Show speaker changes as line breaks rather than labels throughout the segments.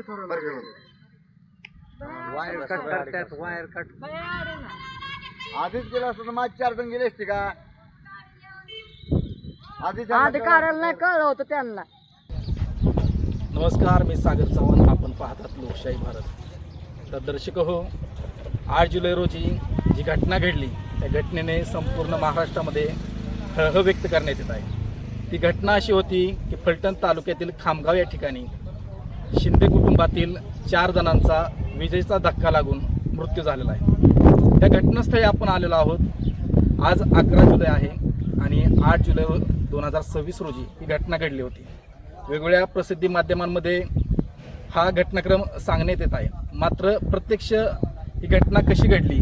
Wire cut करतात, wire cut.
आधीच गेला असतं तर माझी 4 जण गेले असते का?
अधिकाऱ्याला नाही कळलं होतं त्यांना.
नमस्कार, मी सागर चव्हाण. आपण पाहतात लोकशाही भारत. तर दर्शक हो, 8 जुलै रोजी जी घटना घडली त्या घटनेने संपूर्ण महाराष्ट्रामध्ये हळहळ व्यक्त करण्यात येत आहे. ती घटना अशी होती की फलटण तालुक्यातील खामगाव या ठिकाणी शिंदे कुटुंबातील 4 जणांचा विजेचा धक्का लागून मृत्यू झालेला आहे. त्या घटनास्थळी आपण आलेलो आहोत. आज 11 जुलै आहे आणि 8 जुलै 2026 रोजी ही घटना घडली होती. वेगवेगळ्या प्रसिद्धी माध्यमांमध्ये हा घटनाक्रम सांगण्यात येत आहे. मात्र प्रत्यक्ष ही घटना कशी घडली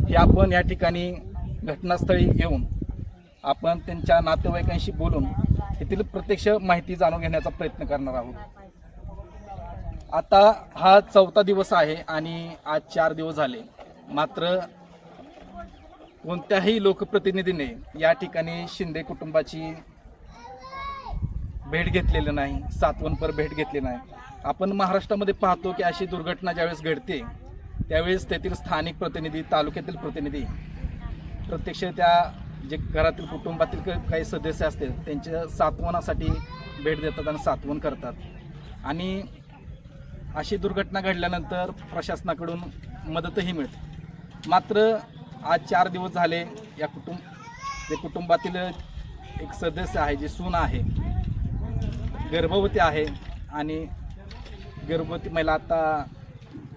हे आपण या ठिकाणी घटनास्थळी येऊन आपण त्यांच्या नातेवाईकांशी बोलून येथील प्रत्यक्ष माहिती जाणून घेण्याचा प्रयत्न करणार आहोत. आता हा 4था दिवस आहे आणि आज 4 दिवस झाले. मात्र कोणत्याही लोकप्रतिनिधीने या ठिकाणी शिंदे कुटुंबाची भेट घेतलेली नाही, सातवनपर भेट घेतली नाही. आपण महाराष्ट्रामध्ये पाहतो की अशी दुर्घटना ज्यावेळेस घडते त्यावेळेस तेथील स्थानिक प्रतिनिधी, तालुक्यातील प्रतिनिधी प्रत्यक्ष त्या जे घरातील कुटुंबातील काही सदस्य असतील त्यांच्या सात्वनासाठी भेट देतात आणि सात्वन करतात. आणि अशी दुर्घटना घडल्यानंतर प्रशासनाकडून मदतही मिळते. मात्र आज 4 दिवस झाले या कुटुंबातील एक सदस्य आहे, जी सून आहे, गर्भवती आहे आणि गर्भवती महिला आता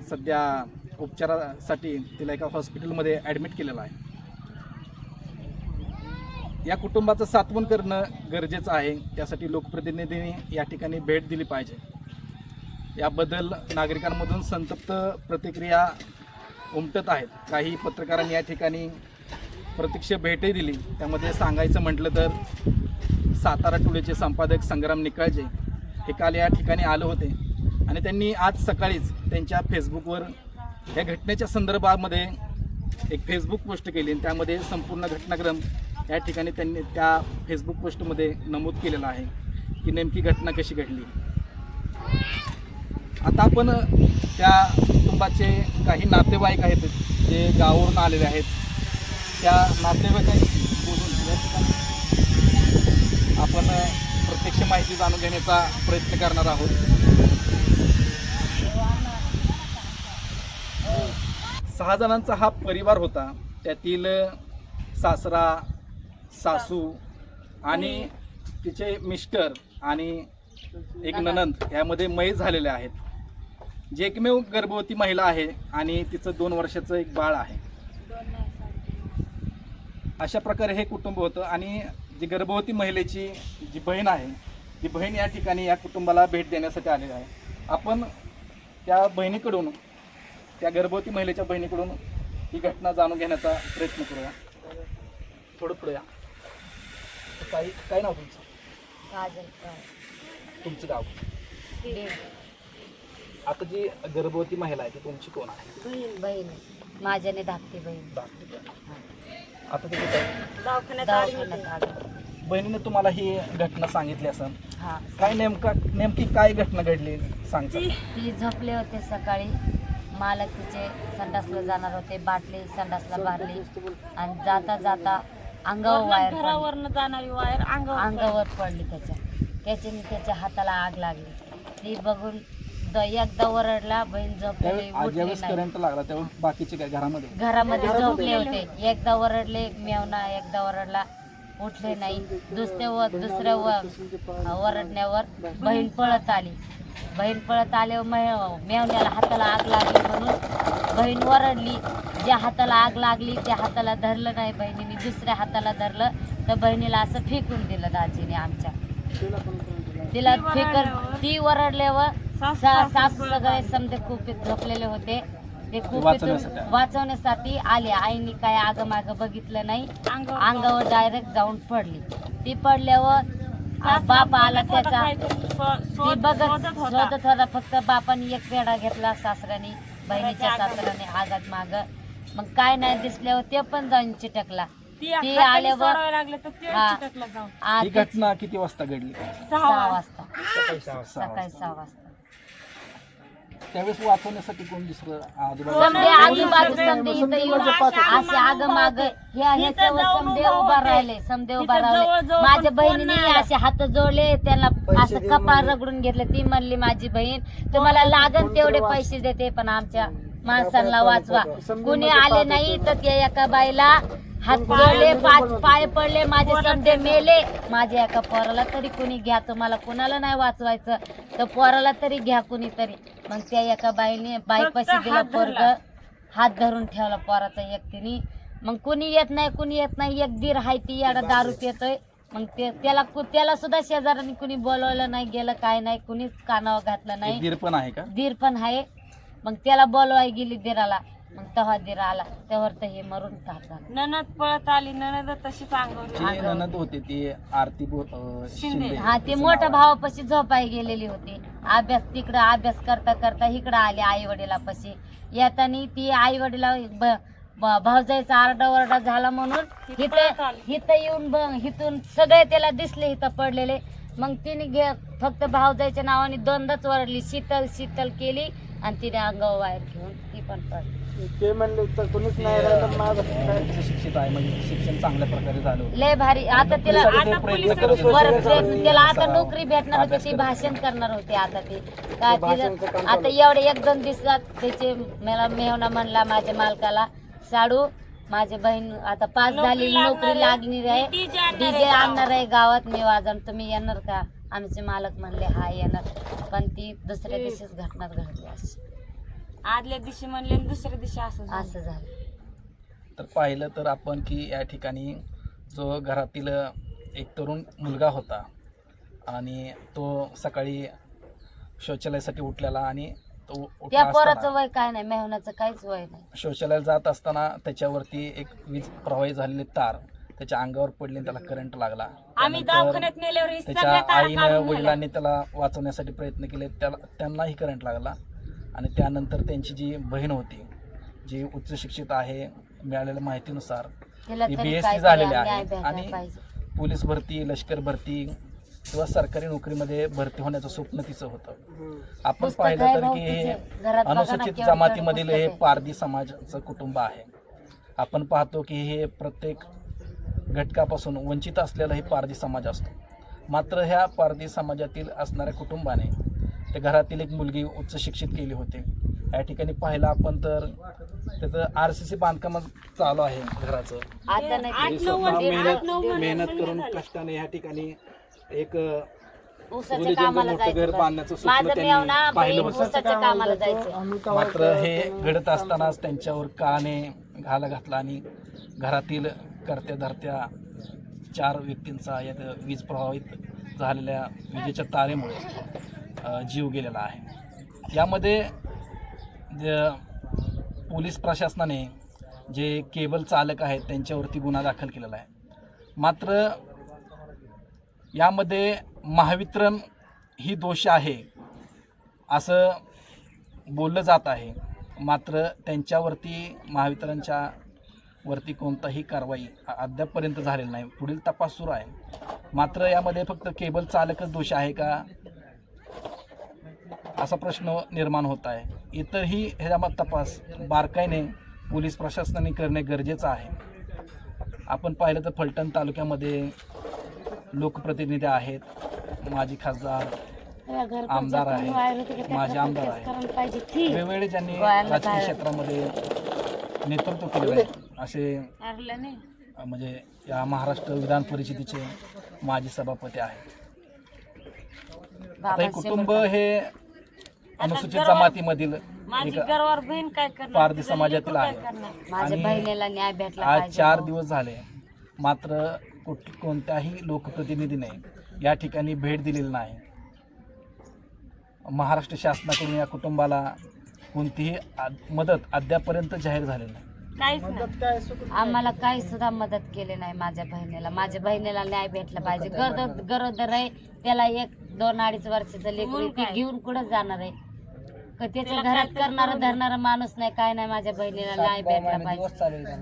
सध्या उपचारासाठी तिला एका हॉस्पिटलमध्ये ॲडमिट केलेलं आहे. या कुटुंबाचं सात्वन करणं गरजेचं आहे. त्यासाठी लोकप्रतिनिधींनी या ठिकाणी भेट दिली पाहिजे. याबद्दल नागरिकांमधून संतप्त प्रतिक्रिया उमटत आहेत. काही पत्रकारांनी या ठिकाणी प्रत्यक्ष भेटही दिली. त्यामध्ये सांगायचं म्हटलं तर सातारा टुडेचे संपादक संग्राम निकाळजे हे काल या ठिकाणी आले होते आणि त्यांनी आज सकाळीच त्यांच्या फेसबुकवर या घटनेच्या संदर्भामध्ये एक फेसबुक पोस्ट केली आणि त्यामध्ये संपूर्ण घटनाक्रम या ठिकाणी त्यांनी त्या फेसबुक पोस्टमध्ये नमूद केलेलं आहे की नेमकी घटना कशी घडली. आता आपण त्या कुटुंबाचे काही नातेवाईक आहेत जे गावावरून आलेले आहेत, त्या नातेवाईकांशी बोलून या ठिकाणी आपण प्रत्यक्ष माहिती जाणून घेण्याचा प्रयत्न करणार आहोत. 6 जणांचा हा परिवार होता. त्यातील सासरा, सासू आणि तिचे मिस्टर आणि एक नणंद यामध्ये मयत झालेले आहेत. जी एकमेव गर्भवती महिला आहे आणि तिचं 2 वर्षाचं एक बाळ आहे. अशा प्रकारे हे कुटुंब होतं. आणि जी गर्भवती महिलेची जी बहीण आहे, ती बहीण या ठिकाणी या कुटुंबाला भेट देण्यासाठी आलेली आहे. आपण त्या बहिणीकडून, त्या गर्भवती महिलेच्या बहिणीकडून ही घटना जाणून घेण्याचा प्रयत्न करूया. थोडं पुढे या. काय नाव तुमचं? तुमचं गाव? आता जी गर्भवती महिला आहे ती तुमची कोण आहे?
बहीण माझ्याने धाकटी बहीण.
आता तिथे काय बहिणीने तुम्हाला ही घटना सांगितली असेल. काय नेमकी काय घटना घडली सांगता?
ती झोपले होते सकाळी. मालक तिचे संडासला जाणार होते. बाटली संडासला भरली आणि जाता जाता अंगावर वायर
जाणारी वायर
अंगावर पडली. त्याच्याने त्याच्या हाताला आग लागली. ती बघून एकदा ओरडला. बहीण झोपलेली,
करंट लागला तेव्हा बाकीचे काय
घरामध्ये झोपले होते. एकदा ओरडले मेवना, एकदा ओरडला, उठले नाही. दुसऱ्या ओरडण्यावर बहीण पळत आली. बहीण पळत आल्यावर मेवण्याला हाताला आग लागली म्हणून बहीण ओरडली. ज्या हाताला आग लागली त्या हाताला धरलं नाही बहिणीने. दुसऱ्या हाताला धरलं तर बहिणीला असं फेकून दिलं दाजीने आमच्या. तिला फेकून ती ओरडल्यावर सासू सगळे समजे खूप झोपलेले होते. ते खूप वाचवण्यासाठी आले. आईने काय आगमाग बघितलं नाही. अंगावर डायरेक्ट जाऊन पडली. ती पडल्यावर बाप आला त्याचा. ती बघत शोधत होता. फक्त बापाने एक पेढा घेतला सासऱ्याने, बहिणीच्या सासऱ्याने आगात माग. मग काय नाही दिसल्यावर ते पण जाऊन चिटकला. ती आल्यावर
ही घटना किती वाजता घडली?
6 वाजता. सकाळी 6 वाजता.
त्यावेळेस वाचवण्यासाठी कोण दुसरं
समजे आजूबाजू समजे इथं येऊन असे आग माग ह्याच्यावर समजे उभा राहिले समजे उभा राहिले. माझ्या बहिणीने असे हात जोडले त्यांना असं कपाळ रगडून घेतलं. ती म्हणली माझी बहीण तुम्हाला लागन तेवढे पैसे देते पण आमच्या माणसांना वाचवा. कुणी आले नाही तर त्या एका बाईला हात जोडले पाय पडले माझे समजे मेले. माझ्या एका पोराला तरी कुणी घ्या तुम्हाला कुणाला नाही वाचवायचं तर पोराला तरी घ्या कुणीतरी. मग त्या एका बाईने बाईपाशी दिला पोरग हात धरून ठेवला पोराचा एकटीने. मग कुणी येत नाही एक दीर हाय ती याडा दारू पितोय. मग त्याला सुद्धा शेजाऱ्यांनी कुणी बोलवलं नाही गेलं काय नाही कुणीच कानावर घातलं नाही.
दीर पण आहे का?
दीर पण आहे. मग त्याला बोलवाय गेली दिराला. मग तेव्हा दीर आला तेव्हा तर हे मरून टाकला.
ननद पळत आली ननद तशीच अंगावर
जी ननद होती ती आरती शिंदे
हा ती मोठ्या भावापाशी झोपाय गेलेली होती. तिकडं अभ्यास करता करता इकडं आली आई वडिलापाशी. येताना ती आई वडिला भाऊजाईचा आरडाओरडा झाला म्हणून इथं येऊन इथून सगळे त्याला दिसले इथं पडलेले. मग तिने फक्त भाऊजाईच्या नावाने दोनदाच ओरडली शीतल शीतल केली आणि तिने अंगावर वायर घेऊन ती पण पडली.
ते म्हणले तर कोणीच नाही राहिलं माझं.
शिक्षित आहे म्हणजे शिक्षण चांगल्या प्रकारे झालं.
लय भारी. आता तिला
प्रयत्न
त्याला आता नोकरी भेटणार होती ती भाषण करणार होती. आता ती काय तिला आता एवढे 1-2 दिवसात त्याचे मला मेहना म्हणला माझ्या मालकाला साडू माझी बहीण आता 5 झाली नोकरी लागणार आहे डीजे आणणार आहे गावात मी वाजवून तुम्ही येणार का. आमचे मालक म्हणले हा येणार. पण ती दुसऱ्या दिवशीच घटना घडली. अशी
आदल्या दिवशी म्हणले दुसऱ्या दिवशी असं
झालं.
तर पाहिलं तर आपण की या ठिकाणी जो घरातील एक तरुण मुलगा होता आणि तो सकाळी शौचालयासाठी उठलेला आणि तो
त्या पोराचं वय काय नाही मेहनाचं काहीच वय नाही.
शौचालयात जात असताना त्याच्यावरती एक वीज प्रवाही झालेली तार त्याच्या अंगावर पडली आणि त्याला करंट लागला.
आम्ही दवाखान्यात नेल्यावर
त्याच्या आईनं वडिलांनी त्याला वाचवण्यासाठी प्रयत्न केले. त्यांनाही करंट लागला आणि त्यानंतर त्यांची जी बहीण होती जी उच्च शिक्षित आहे मिळालेल्या माहितीनुसार ती BSc झालेली आहे आणि पोलीस भरती लष्कर भरती किंवा सरकारी नोकरीमध्ये भरती होण्याचं स्वप्न तिचं होतं. आपण पाहिलं तर की हे अनुसूचित जमातीमधील हे पारधी समाजाचं कुटुंब आहे. आपण पाहतो की हे प्रत्येक घटकापासून वंचित असलेला हे पारधी समाज असतो. मात्र ह्या पारधी समाजातील असणाऱ्या कुटुंबाने त्या घरातील एक मुलगी उच्च शिक्षित केली होती. या ठिकाणी पाहिलं आपण तर त्याचं RCC बांधकाम चालू आहे घराचं. मेहनत करून कष्टाने या ठिकाणी एक घर बांधण्याचं स्वप्न त्यांनी पाहिलं होतं. मात्र हे घडत असतानाच त्यांच्यावर काने घाला घातला आणि घरातील करत्या धरत्या 4 व्यक्तींचा यात वीज प्रभावित झालेल्या विजेच्या तारेमुळे जीव गेलेला आहे. यामध्ये पोलीस प्रशासनाने जे केबल चालक आहेत त्यांच्यावरती गुन्हा दाखल केलेला आहे. मात्र यामध्ये महावितरण ही दोषी आहे असं बोललं जात आहे. मात्र त्यांच्यावरती महावितरणच्या वरती कोणताही कारवाई अद्यापपर्यंत झालेली नाही. पुढील तपास सुरू आहे. मात्र यामध्ये फक्त केबल चालकच दोष आहे का असा प्रश्न निर्माण होत आहे. इतरही ह्याच्यामध्ये तपास बारकाईने पोलीस प्रशासनाने करणे गरजेचं आहे. आपण पाहिलं तर फलटण तालुक्यामध्ये लोकप्रतिनिधी आहेत, माजी खासदार, आमदार आहेत, माजी आमदार आहेत, वेगवेगळे ज्यांनी राजकीय क्षेत्रामध्ये नेतृत्व केलेलं आहे असे म्हणजे या महाराष्ट्र विधान परिषदेचे माजी सभापती आहेत. आता हे कुटुंब हे अनुसूचित जमातीमधील एक पारधी समाजातील आहे आणि आज 4 दिवस झाले. मात्र कोणत्याही लोकप्रतिनिधीने या ठिकाणी भेट दिलेली नाही. महाराष्ट्र शासनाकडून या कुटुंबाला कोणतीही मदत अद्यापर्यंत जाहीर झालेली नाही.
आम्हाला काही सुद्धा मदत केली नाही. माझ्या बहिणीला न्याय भेटला पाहिजे. गरोदर आहे त्याला 1-2-2.5 वर्षाचं लेकरू ती घेऊन कुठं जाणार आहे. त्याच्या घरात करणारा धरणारा माणूस नाही काय नाही. माझ्या बहिणीला न्याय भेटला पाहिजे.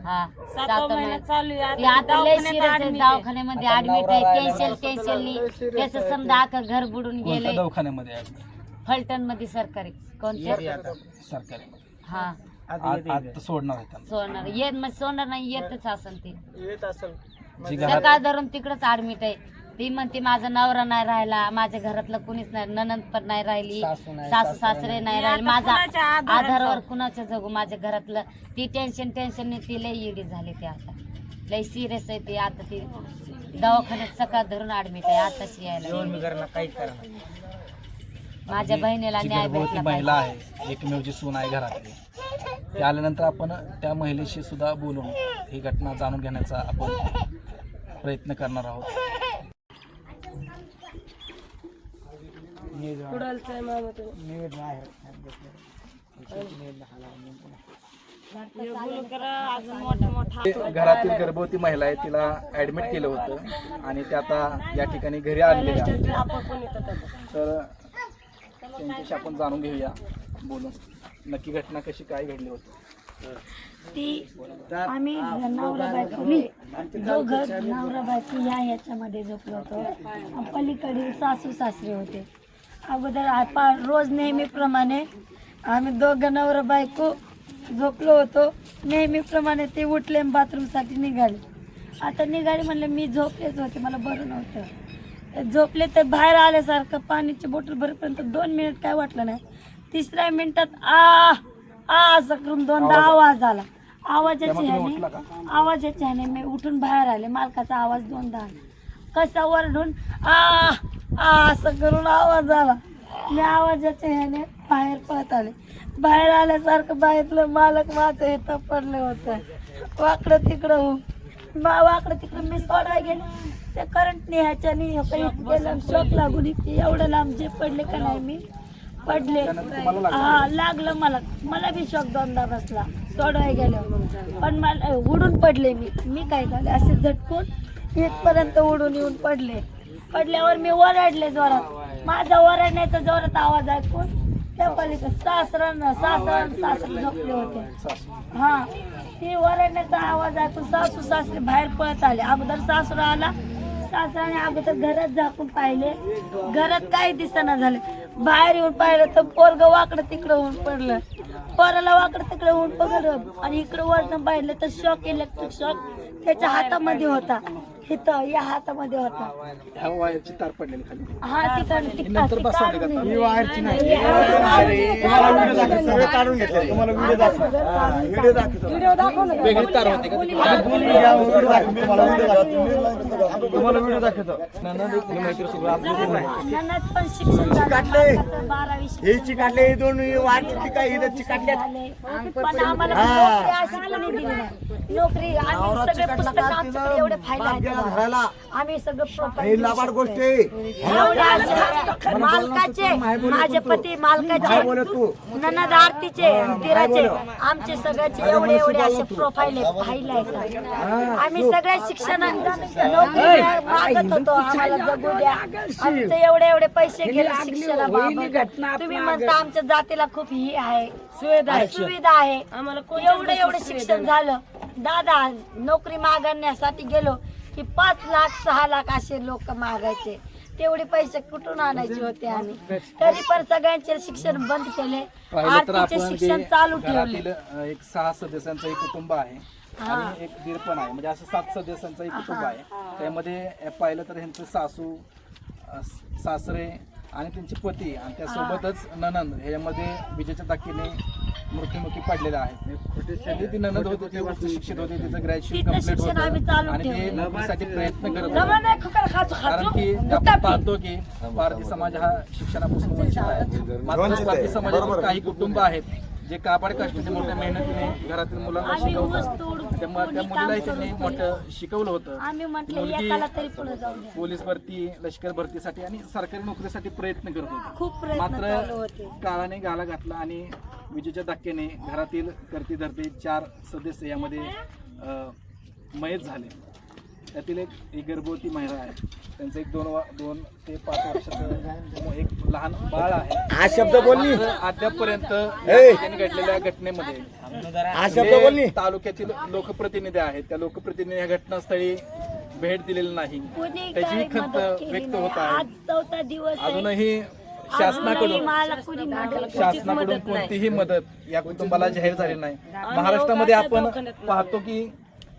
हा 7 महिने ती आता लय सिरियस आहे दवाखान्यामध्ये ऍडमिट आहे. टेन्शननी त्याचं समजा अख्खं घर बुडून गेले.
दवाखान्यामध्ये
फलटण मध्ये सरकारी कोणत्या
सरकारी
हा
आता सोडणार आहे त्यांना.
सोडणार येत मग सोडणार नाही येतच असेल ती
जी घरात
सकाळ धरून तिकडच ऍडमिट आहे. ती म्हणते माझा नवरा नाही राहिला, माझ्या घरातलं कुणीच नाही, ननंद पण नाही राहिली, सासू सासरे नाही राहिले, माझा आधारावर कुणाच्या जगू माझ्या घरातलं. ती टेन्शन ती लय इडी झाली. ती आता लय सिरियस आहे. ती आता ती दवाखान्यात सकाळ धरून ऍडमिट आहे. आताशी यायला माझ्या बहिणीला
जी
न्याय
गर्भवती
भेटला
महिला
पाहिजे.
आहे, एकमेव जी सून आहे घरातली, ती आल्यानंतर आपण त्या महिलेशी सुद्धा बोलून ही घटना जाणून घेण्याचा आपण प्रयत्न करणार आहोत. घरातील गर्भवती महिला आहे, तिला ऍडमिट केलं होतं आणि ते आता या ठिकाणी घरी आलेले आहेत. तर त्यांच्याशी आपण जाणून घेऊया, बोलून नक्की घटना कशी काय घडली होती.
ती आम्ही नवरा बायको मी दोघं नवरा बायको याच्यामध्ये झोपलो होतो. पलीकडे सासू सासरे होते. अगोदर रोज नेहमीप्रमाणे आम्ही दोघं नवरा बायको झोपलो होतो. नेहमीप्रमाणे ते उठले बाथरूमसाठी निघाले. आता निघाले म्हणले, मी झोपलेच होते, मला बरं नव्हतं. झोपले तर बाहेर आल्यासारखं पाण्याची बॉटल भरेपर्यंत 2 मिनिट काय वाटलं नाही. 3ऱ्या मिनिटात असं करून 2दा आवाज आला. आवाजाच्या ह्याने मी उठून बाहेर आले. मालकाचा आवाज 2दा आला. कसा वरडून असं करून आवाज आला. मी आवाजाच्या ह्याने बाहेर पळत आले. बाहेर आल्यासारखं बाहेरलं मालक माझं इथं पडलं होतं. वाकडं तिकडं मी सोडायला गेले. त्या करंटने ह्याच्याने शॉक लागून एवढं लांब जे पडले का नाही मी पडले. हा लागलं मला बी शॉक 2दा बसला सोडायला गेलं. पण मला उडून पडले मी काय झाले असे झटकून इथपर्यंत उडून येऊन पडल्यावर मी ओरडले जोरात. माझा ओरडण्याचा जोरात आवाज ऐकून त्या पलीकडे सासरे झोपले होते. हा ती ओरडण्याचा आवाज ऐकून सासू सासरे बाहेर पळत आले. अगोदर सासरा आला. सासऱ्याने अगोदर घरात झाकून पाहिले. घरात काही दिसेना झाले. बाहेर येऊन पाहिलं तर पोरगं वाकडं तिकडं होऊन पडलं. पोराला वाकडं तिकडं होऊन पडलं आणि इकडं वरनं पाहिलं तर शॉक, इलेक्ट्रिक शॉक त्याच्या हातामध्ये होता. इथं या हातामध्ये होता.
ह्या वायरची तार पडलेली खाली.
हा तिकडं
नंतर बसवले का तार? वेगळी तार होती का?
ननद पण शिक्षण झालं. 12वी पण आम्हाला नोकरी अशी कोणी दिली नाही. नोकरी आम्ही सगळे पुस्तक आमच्याकडे एवढे फायले आहेत. आम्ही सगळं मालकाचे, माझे पती मालकाचे, ननद आरतीचे, दिराचे, आमचे सगळ्याचे एवढे असे प्रोफाईल आहेत. आम्ही सगळ्या शिक्षण नोकरी मागत होतो. आम्हाला जगू द्या. आमचे एवढे पैसे गेले शिक्षणाबाबत. तुम्ही म्हणता आमच्या जातीला खूप ही आहे सुविधा आहे. आम्हाला एवढे शिक्षण झालं. दादा नोकरी मागण्यासाठी गेलो की 5 लाख 6 लाख असे लोक मागायचे. तेवढे पैसे कुठून आणायचे होते आम्ही. तरी पण सगळ्यांचे शिक्षण बंद केले. आरतीचे शिक्षण चालू ठेवले.
एक 6 सदस्यांचं एक कुटुंब आहे आणि एक दीर पण आहे, म्हणजे असं 7 सदस्यांचं एक कुटुंब आहे. त्यामध्ये पाहिलं तर ह्यांचे सासू सासरे आणि त्यांचे पती आणि त्यासोबतच ननंद ह्यामध्ये विजेच्या धक्क्याने मृत्युमुखी पडलेले आहेत. ती ननंद होते, ते उच्च शिक्षित होते, तिचं ग्रॅज्युएशन कंप्लीट होतं आणि ते नोकरीसाठी प्रयत्न करत होते. कारण की आपण पाहतो की भारतीय समाज हा शिक्षणापासून वंचित आहे. मात्र भारतीय समाजातील काही कुटुंब आहेत जे काबाड कष्टाने मोठ्या मेहनतीने घरातील मुलांना शिकवतात. त्या मुलीलाही त्यांनी मोठं शिकवलं होतं. मुलगी पोलीस भरती, लष्कर भरतीसाठी आणि सरकारी नोकरीसाठी प्रयत्न करत होती. मात्र काळाने गाला घातला आणि विजेच्या धक्क्याने घरातील करती धरती 4 सदस्य यामध्ये मयत झाले. त्यातील एक गर्भवती महिला आहे. त्यांचं एक 2 ते 5 वर्षाचं एक लहान बाळ आहे.
हा शब्द बोलली
अद्यापपर्यंत घडलेल्या घटनेमध्ये तालुक्यातील लोकप्रतिनिधी आहेत. त्या लोकप्रतिनिधी या घटनास्थळी भेट दिलेली नाही. त्याची खंत व्यक्त होत आहे. अजूनही शासनाकडून
मला कुणी मदत
शासनाकडून कोणतीही मदत या कुटुंबाला जाहीर झाली नाही. महाराष्ट्रामध्ये आपण पाहतो की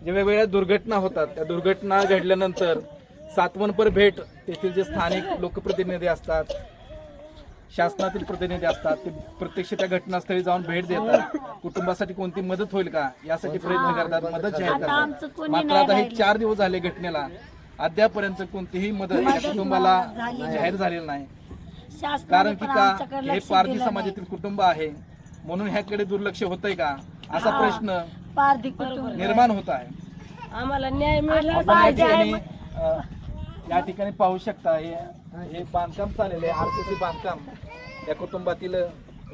जे वेगवेगळ्या दुर्घटना होतात, त्या दुर्घटना घडल्यानंतर सातवणपर भेट तेथील जे स्थानिक लोकप्रतिनिधी असतात, शासनातील प्रतिनिधी असतात, ते प्रत्यक्ष त्या घटनास्थळी जाऊन भेट देतात. कुटुंबासाठी कोणती मदत होईल का यासाठी प्रयत्न करतात, मदत जाहीर करतात. मात्र आता हे 4 दिवस झाले घटनेला, अद्यापर्यंत कोणतीही मदत या कुटुंबाला जाहीर झालेली नाही. कारण की का हे पारधी समाजातील कुटुंब आहे म्हणून ह्याकडे दुर्लक्ष होतंय का असा प्रश्न
पारधी कुटुंब
निर्माण होत आहे.
आम्हाला न्याय मिळाला
आपण या ठिकाणी पाहू शकता हे बांधकाम चाललेलं आहे, RCC बांधकाम या कुटुंबातील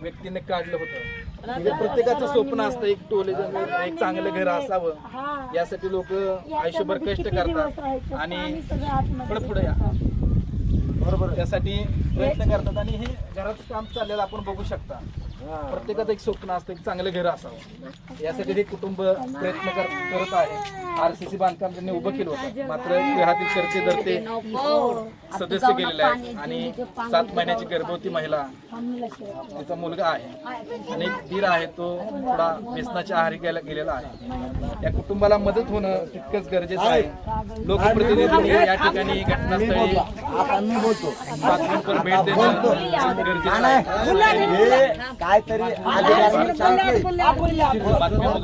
व्यक्तीने काढलं होतं. म्हणजे प्रत्येकाचं स्वप्न असतं एक एक चांगलं घर असावं, यासाठी लोक आयुष्यभर कष्ट करतात आणि पुढे या बरोबर त्यासाठी प्रयत्न करतात. आणि हे घराचं काम चाललेलं आपण बघू शकता. प्रत्येकाचं एक स्वप्न असतं एक चांगलं घर असावं, यासाठी हे कुटुंब प्रयत्न करत आहे. RCC बांधकाम त्यांनी उभं केलं होतं, मात्र घरातील करते धरते सदस्य गेलेले आहेत आणि 7 महिन्याची गर्भवती महिला, तिचा मुलगा आहे आणि एक दीर आहे, तो थोडा व्यसनाच्या आहारी गेलेला आहे. या कुटुंबाला मदत होणं तितकंच गरजेचं आहे. लोकप्रतिनिधींनी या ठिकाणी घटनास्थळी सातवणपर भेट देणं गरजेचं आहे.
काहीतरी
बातम्यांमधून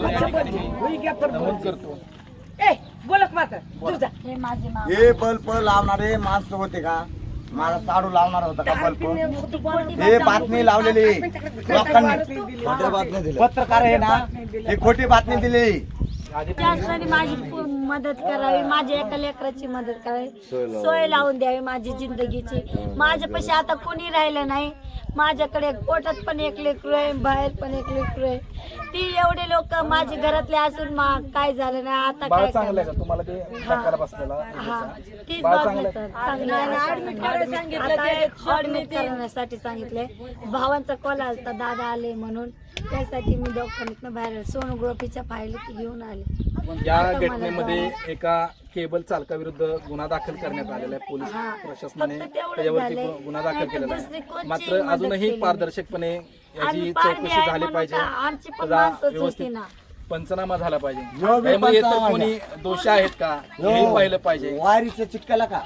या ठिकाणी मी नमूद करतो.
हे माझे मामा
हे बल्ब लावणारे माणसं होते का? मला साडू लावणार होता का बल्ब? हे बातमी लावलेली लोकांनी, पत्रकार आहे ना, हे खोटी बातमी दिली.
शासनाने माझी मदत करावी, माझ्या एका लेकराची मदत करावी, सोय लावून द्यावी माझी जिंदगीची. माझ्यापाशी आता कोणी राहिलं नाही. माझ्याकडे पोटात पण एक लेकरू आहे, बाहेर पण एक लेकरू आहे. ती एवढे लोक माझ्या घरातले असून काय झालं नाही. आता
बाळ
काय
चांगलं आहे का तुम्हाला? ते टाकायला बसलेला
तीच
बाळ
बातमी
चांगलं
ऍडमिट करण्यासाठी सांगितले. भावांचा कॉल आलता, दादा आले म्हणून, त्यासाठी मी दवाखान्यातनं बाहेर सोनोग्राफीच्या फाईल घेऊन आले.
या घटनेमध्ये एका केबल चालकाविरुद्ध गुन्हा दाखल करण्यात आलेला आहे. पोलीस प्रशासनाने त्याच्यावरती गुन्हा दाखल केलेला आहे. मात्र अजूनही पारदर्शकपणे याची चौकशी झाली पाहिजे, त्याचा व्यवस्थित पंचनामा झाला पाहिजे. त्यामध्ये तर कोणी दोषी आहेत का हे पाहिलं पाहिजे.
वारीच्या चिटकाला का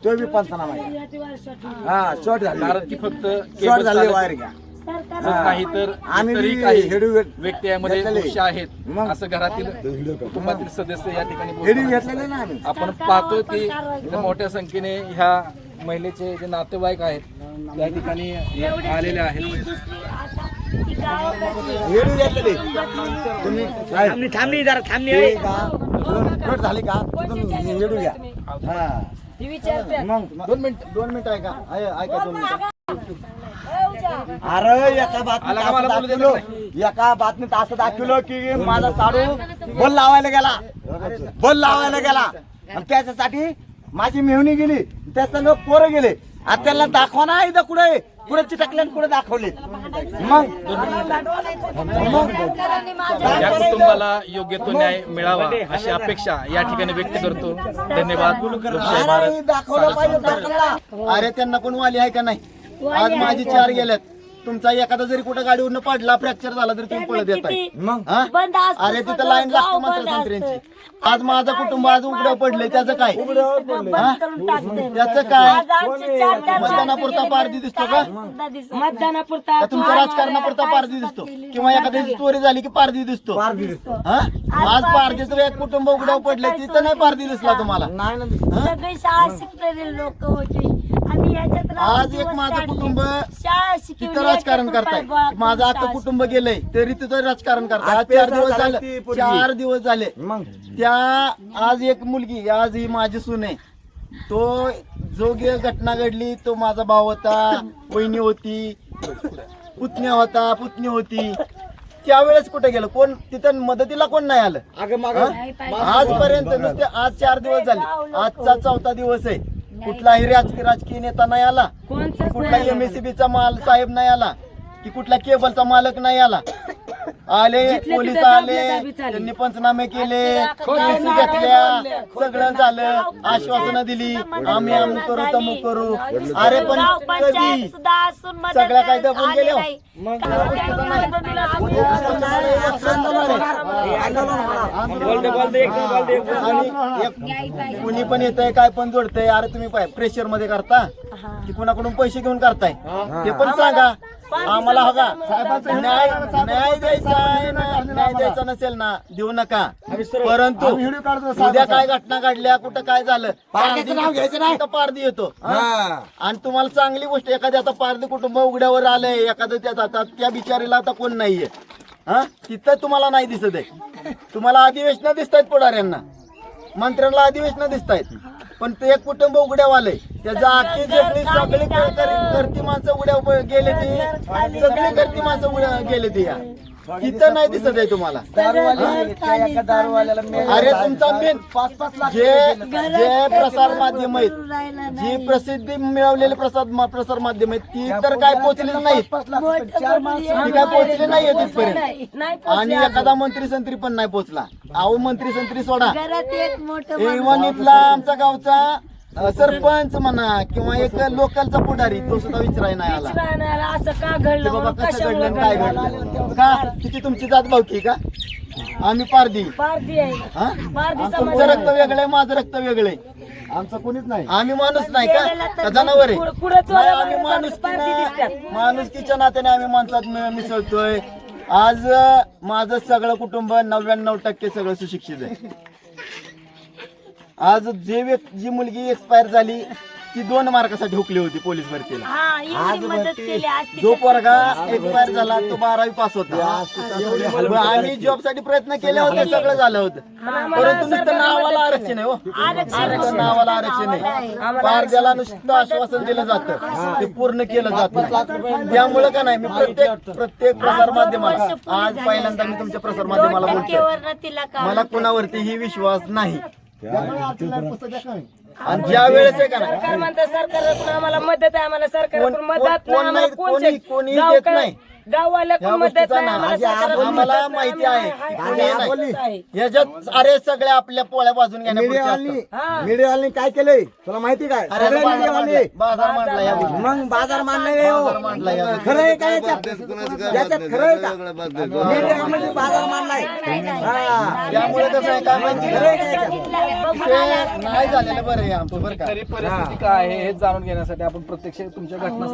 तो बी पंचनामा आहे. हा शॉर्ट झाली,
कारण की फक्त
शॉर्ट
केबल
झाली
चालक
वायर घ्या.
नाही तर
आम्ही
इतरही काही
हेडू
व्यक्ती यामध्ये
घेतलेले.
दोषी आहेत
मग?
असं घरातील कुटुंबातील सदस्य या ठिकाणी
हेडू
बोलतात.
घेतलेले ना आम्ही.
आपण पाहतो की इथं मोठ्या संख्येने ह्या महिलेचे जे नातेवाईक आहेत त्या ठिकाणी आलेले आहेत.
हेडू घेतलेले तुम्ही थांबली जरा थांबली शॉर्ट झाली का तुम्ही हेडू घ्या. हा मग 2 मिनिट ऐका ऐका 2 मिनिट. अरे एका बातमीत असं दाखवलं, एका बातमीत असं दाखवलं की माझा साडू बल लावायला गेला आणि त्याच्यासाठी माझी मेहनी गेली, त्या संग पोरं गेले. आता त्याला दाखवा ना इथं कुठे चिटकले कुठे दाखवले. मग
या कुटुंबाला योग्य तो न्याय मिळावा अशी अपेक्षा या ठिकाणी व्यक्त करतो. धन्यवाद. लोकशाही भारत.
दाखवलं पाहिजे दाखवला. अरे त्यांना कोण वाली आहे का नाही? आज माझी 4 गेल्यात. तुमचा एखादा जरी कुठे गाडीवरनं पडला, फ्रॅक्चर झाला तरी तुम्ही पळत येताय. मग
बंद असतं
अरे तिथं
सगळं,
लाईन लागते
गाव
मात्र
बंद
संत्र्यांची.
असतं.
आज माझं कुटुंब आज उघडं पडलंय, त्याचं काय?
बंद करून टाकते.
त्याचं काय?
आज आमचे 4
मतदानापुरता पारधी दिसतो का?
मतदानापुरता
का तुमच्या राजकारणापुरता पारधी दिसतो? किंवा एखाद्याची चोरी झाली की पारधी दिसतो? हा? आज पारधीचं एक कुटुंब उघडं पडलंय, तिथं नाही पारधी दिसला तुम्हाला?
सगळी शाळा शिकलेली लोक होती. आम्ही याच्यात
आज एक माझं कुटुंब
शाळा शिकवली,
तिथं राजकारण करताय. माझं अख्खं कुटुंब गेलंय तरी तिथं राजकारण करताय. आज 4 दिवस झाले, 4 दिवस झाले. त्या आज एक मुलगी, आज ही माझी सून आहे. तो जो घटना घडली तो माझा भाऊ होता, वहिनी होती, पुतणी होती. त्यावेळेस कुठे गेलं कोण? तिथं मदतीला कोण नाही आलं. आजपर्यंत नुसते आज 4 दिवस झाले, आजचा 4था दिवस आहे. कुठलाही राजकीय नेता नाही आला, कुठलाही MSCBचा साहेब नाही आला, की कुठला केबलचा मालक नाही आला. आले
जिथले
पोलीस
तिथे
आले
दाबले दाबी चालली.
त्यांनी पंचनामे केले केसी घेतल्या सगळं झालं आश्वासनं दिली आम्ही आम्ही करू तमुक करू अरे पण
गाव
कधी
पंचायत सुद्धा असून मदत
सगळ्या काय दबून
आली
गेल्या
नाही.
मग कुणी पण येतंय काय पण जोडतंय अरे तुम्ही प्रेशर मध्ये करता की कुणाकडून पैसे घेऊन करताय ते पण सांगा आम्हाला हवा न्याय न्याय द्यायचा आहे ना न्याय द्यायचा नसेल ना देऊ नका परंतु उद्या काय घटना घडल्या कुठं काय झालं पारदी येतो आणि तुम्हाला चांगली गोष्ट एखादी आता पारदी कुटुंब उघड्यावर आलंय एखादं त्या बिचारीला आता कोण नाहीये हा तिथं तुम्हाला नाही दिसत आहे तुम्हाला अधिवेशनं दिसत आहेत पुढाऱ्यांना मंत्र्यांना अधिवेशनं दिसत आहेत पण ते एक कुटुंब उघड्यावर आलंय त्याचा आखी जेवढी सगळी करती माणसं उघड्या गेले ते सगळी करती माणसं उघड्या गेले ते या इथं नाही दिसत आहे तुम्हाला अरे तुमचा मेन जे प्रसार माध्यम आहेत जी प्रसिद्धी मिळवलेले प्रसार माध्यम आहेत ती तर काय पोहोचली नाही ती काय पोहोचली नाहीये तिथपर्यंत आणि एखादा मंत्री संत्री पण नाही पोहोचला अहो मंत्री संत्री सोडा इव्हन इथला आमचा गावचा सरपंच म्हणा किंवा एक लोकलचा पुढारी तो सुद्धा विचाराय नाही आला
असं का
की
घडलं
बाबा कसं
कशामुळे
घडलं काय घडलं का किती तुमची जात भावकी का आम्ही पारदी
पारधी आहे
हा
पारधी
तुमचं रक्त वेगळं आहे माझं रक्त वेगळं आहे आमचं कोणीच नाही आम्ही माणूस नाही का जनावर आहे नाही, आम्ही माणुसकीच्या नात्याने आम्ही माणसात मिसळतोय आज माझं सगळं कुटुंब 99% सगळं सुशिक्षित आहे आज जी मुलगी एक्सपायर झाली ती 2 मार्कासाठी हुकली होती पोलीस भरतीला
हा एवढी मदत केली आज
जो पोरगा एक्सपायर झाला तो 12वी पास होता आम्ही जॉब साठी प्रयत्न केले होते सगळं झालं होतं परंतु नुसतं नावाला आरक्षण आहे हो नुसतं नावाला आरक्षण आहे पारद्याला नुसतं आश्वासन दिलं जातं ते पूर्ण केलं जातं त्यामुळे का नाही मी प्रत्येक प्रसार माध्यमाला आज पहिल्यांदा मी तुमच्या प्रसार माध्यमाला बोलतोय मला कुणावरतीही विश्वास नाही आणि ज्या वेळेस आहे का
सरकार म्हणतं सरकारकडून आम्हाला मदत आहे आम्हाला सरकारकडून मदत नाही आम्हाला
कोणी देत नाही
गाववाल्याकडून मदत नाही आम्हाला
आम्हाला माहिती आहे कोणी नाही याच्यात अरे सगळ्या आपल्या पोळ्या बाजून
मीडियाने काय केलंय तुला माहिती काय
बाजार मांडला या गोष्टी.
मग बाजार
बाजार मांडला या गोष्टी.
खरं आहे का याच्यात खरं आहे का मीडियामध्ये बाजार मांडलाय
त्यामुळे कसं आहे काय माहिती ते नाही झालेलं बरं आहे आमचं बरं का
खरी परिस्थिती काय आहे हे जाणून घेण्यासाठी आपण प्रत्यक्ष तुमच्या घटना